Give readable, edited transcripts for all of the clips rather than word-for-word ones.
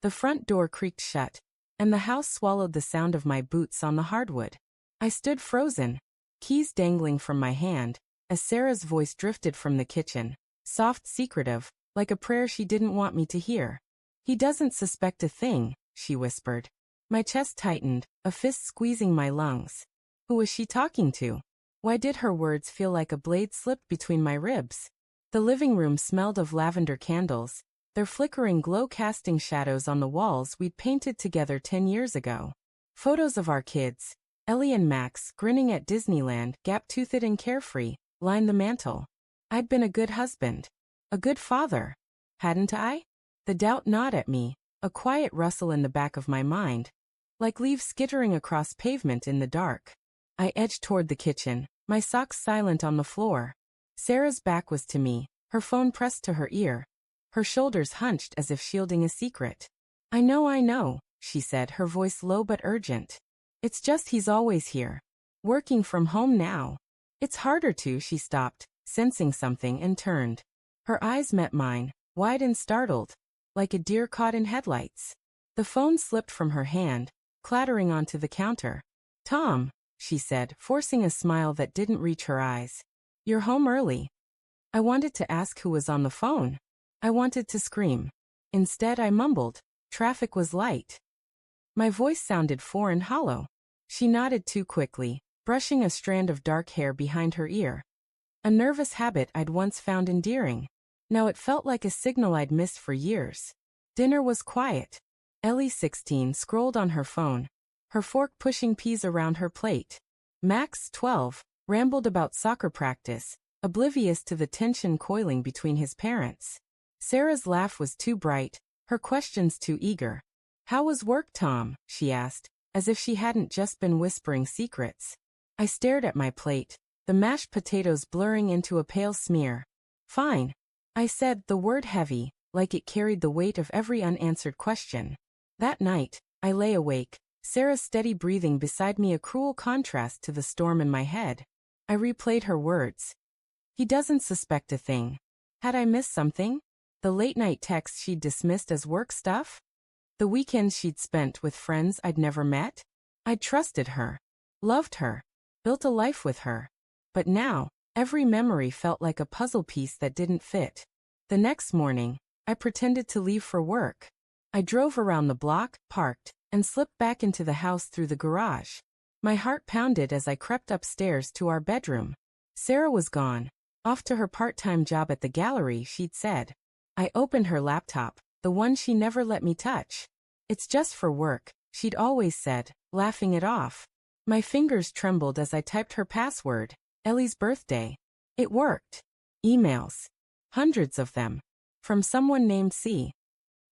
The front door creaked shut, and the house swallowed the sound of my boots on the hardwood. I stood frozen, keys dangling from my hand, as Sarah's voice drifted from the kitchen, soft, secretive, like a prayer she didn't want me to hear. "He doesn't suspect a thing," she whispered. My chest tightened, a fist squeezing my lungs. Who was she talking to? Why did her words feel like a blade slipped between my ribs? The living room smelled of lavender candles, their flickering glow casting shadows on the walls we'd painted together 10 years ago. Photos of our kids, Ellie and Max, grinning at Disneyland, gap-toothed and carefree, lined the mantel. I'd been a good husband. A good father. Hadn't I? The doubt gnawed at me, a quiet rustle in the back of my mind, like leaves skittering across pavement in the dark. I edged toward the kitchen, my socks silent on the floor. Sarah's back was to me, her phone pressed to her ear, her shoulders hunched as if shielding a secret. I know, she said, her voice low but urgent. It's just he's always here. Working from home now. It's harder to, she stopped, sensing something, and turned. Her eyes met mine, wide and startled, like a deer caught in headlights. The phone slipped from her hand, clattering onto the counter. "Tom," she said, forcing a smile that didn't reach her eyes. "You're home early." I wanted to ask who was on the phone. I wanted to scream. Instead, I mumbled, "Traffic was light." My voice sounded foreign, hollow. She nodded too quickly, brushing a strand of dark hair behind her ear. A nervous habit I'd once found endearing. Now it felt like a signal I'd missed for years. Dinner was quiet. Ellie, 16, scrolled on her phone, her fork pushing peas around her plate. Max, 12, rambled about soccer practice, oblivious to the tension coiling between his parents. Sarah's laugh was too bright, her questions too eager. "How was work, Tom?" she asked, as if she hadn't just been whispering secrets. I stared at my plate, the mashed potatoes blurring into a pale smear. "Fine," I said, the word heavy, like it carried the weight of every unanswered question. That night, I lay awake, Sarah's steady breathing beside me a cruel contrast to the storm in my head. I replayed her words. "He doesn't suspect a thing." Had I missed something? The late-night texts she'd dismissed as work stuff? The weekends she'd spent with friends I'd never met? I'd trusted her, loved her, built a life with her. But now, every memory felt like a puzzle piece that didn't fit. The next morning, I pretended to leave for work. I drove around the block, parked, and slipped back into the house through the garage. My heart pounded as I crept upstairs to our bedroom. Sarah was gone, off to her part-time job at the gallery, she'd said. I opened her laptop, the one she never let me touch. "It's just for work," she'd always said, laughing it off. My fingers trembled as I typed her password, Ellie's birthday. It worked. Emails. Hundreds of them. From someone named C.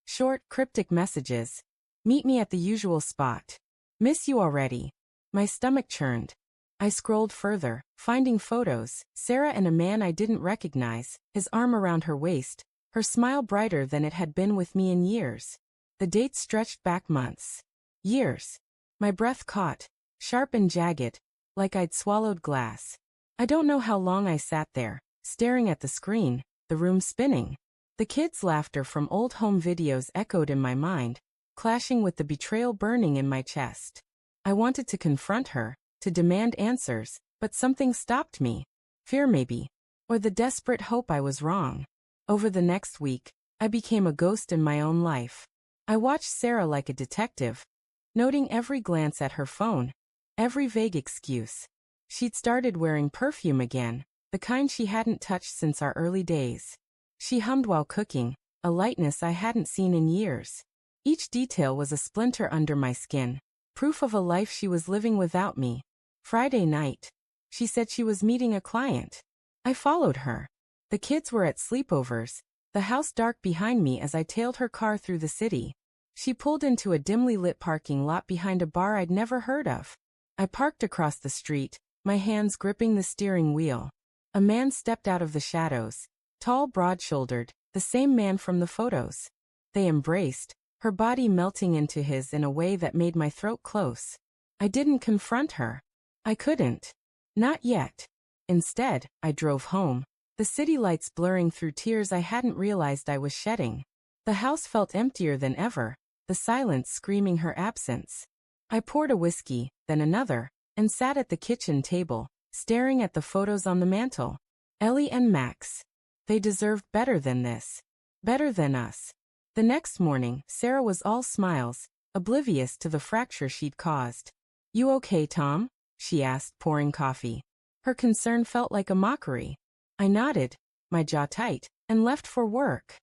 Short, cryptic messages. "Meet me at the usual spot. Miss you already." My stomach churned. I scrolled further, finding photos, Sarah and a man I didn't recognize, his arm around her waist, her smile brighter than it had been with me in years. The dates stretched back months. Years. My breath caught, sharp and jagged, like I'd swallowed glass. I don't know how long I sat there, staring at the screen, the room spinning. The kids' laughter from old home videos echoed in my mind, clashing with the betrayal burning in my chest. I wanted to confront her, to demand answers, but something stopped me. Fear maybe, or the desperate hope I was wrong. Over the next week, I became a ghost in my own life. I watched Sarah like a detective, noting every glance at her phone, every vague excuse. She'd started wearing perfume again, the kind she hadn't touched since our early days. She hummed while cooking, a lightness I hadn't seen in years. Each detail was a splinter under my skin, proof of a life she was living without me. Friday night, she said she was meeting a client. I followed her. The kids were at sleepovers, the house dark behind me as I tailed her car through the city. She pulled into a dimly lit parking lot behind a bar I'd never heard of. I parked across the street, my hands gripping the steering wheel. A man stepped out of the shadows, tall, broad-shouldered, the same man from the photos. They embraced, her body melting into his in a way that made my throat close. I didn't confront her. I couldn't. Not yet. Instead, I drove home, the city lights blurring through tears I hadn't realized I was shedding. The house felt emptier than ever, the the silence screaming her absence. I poured a whiskey, then another, and sat at the kitchen table, staring at the photos on the mantel. Ellie and Max. They deserved better than this. Better than us. The next morning, Sarah was all smiles, oblivious to the fracture she'd caused. "You okay, Tom?" she asked, pouring coffee. Her concern felt like a mockery. I nodded, my jaw tight, and left for work.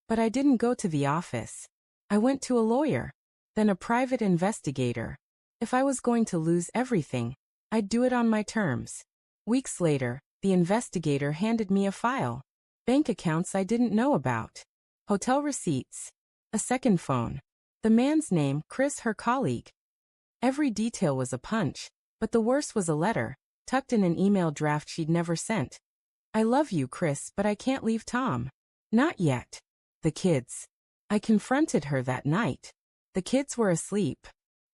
But I didn't go to the office. I went to a lawyer, then a private investigator. If I was going to lose everything, I'd do it on my terms. Weeks later, the investigator handed me a file. Bank accounts I didn't know about. Hotel receipts. A second phone. The man's name, Chris, her colleague. Every detail was a punch, but the worst was a letter, tucked in an email draft she'd never sent. "I love you, Chris, but I can't leave Tom." "Not yet." The kids. I confronted her that night. The kids were asleep.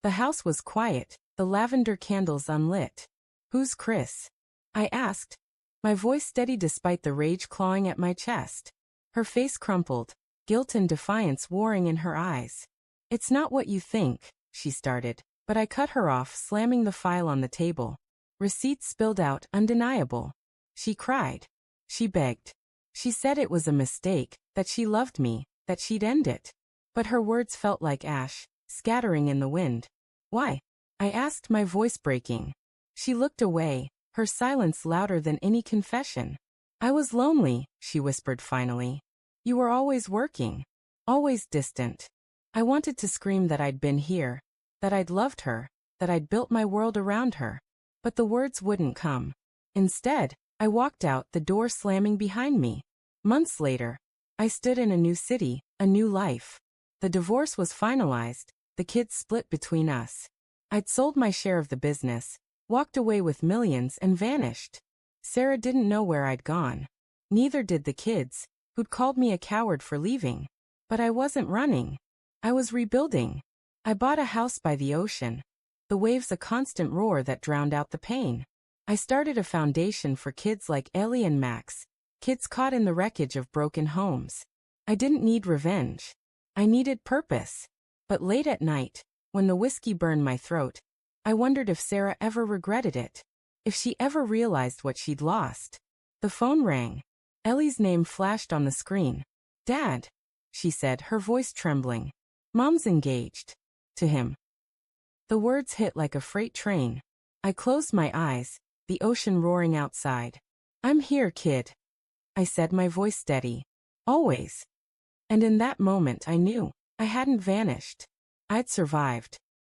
The house was quiet, the lavender candles unlit. "Who's Chris?" I asked, my voice steady despite the rage clawing at my chest. Her face crumpled, guilt and defiance warring in her eyes. "It's not what you think," she started, but I cut her off, slamming the file on the table. Receipts spilled out, undeniable. She cried. She begged. She said it was a mistake, that she loved me, that she'd end it. But her words felt like ash, scattering in the wind. "Why?" I asked, my voice breaking. She looked away, her silence louder than any confession. "I was lonely," she whispered finally. "You were always working. Always distant. I wanted to scream that I'd been here, that I'd loved her, that I'd built my world around her. But the words wouldn't come. Instead, I walked out, the door slamming behind me. Months later, I stood in a new city, a new life. The divorce was finalized, the kids split between us. I'd sold my share of the business, walked away with millions and vanished. Sarah didn't know where I'd gone. Neither did the kids, who'd called me a coward for leaving. But I wasn't running. I was rebuilding. I bought a house by the ocean. The waves a constant roar that drowned out the pain. I started a foundation for kids like Ellie and Max, kids caught in the wreckage of broken homes. I didn't need revenge. I needed purpose. But late at night, when the whiskey burned my throat, I wondered if Sarah ever regretted it. If she ever realized what she'd lost. The phone rang. Ellie's name flashed on the screen. "Dad," she said, her voice trembling. "Mom's engaged. To him." The words hit like a freight train. I closed my eyes, the ocean roaring outside. "I'm here, kid," I said, my voice steady. "Always." And in that moment I knew I hadn't vanished. I'd survived.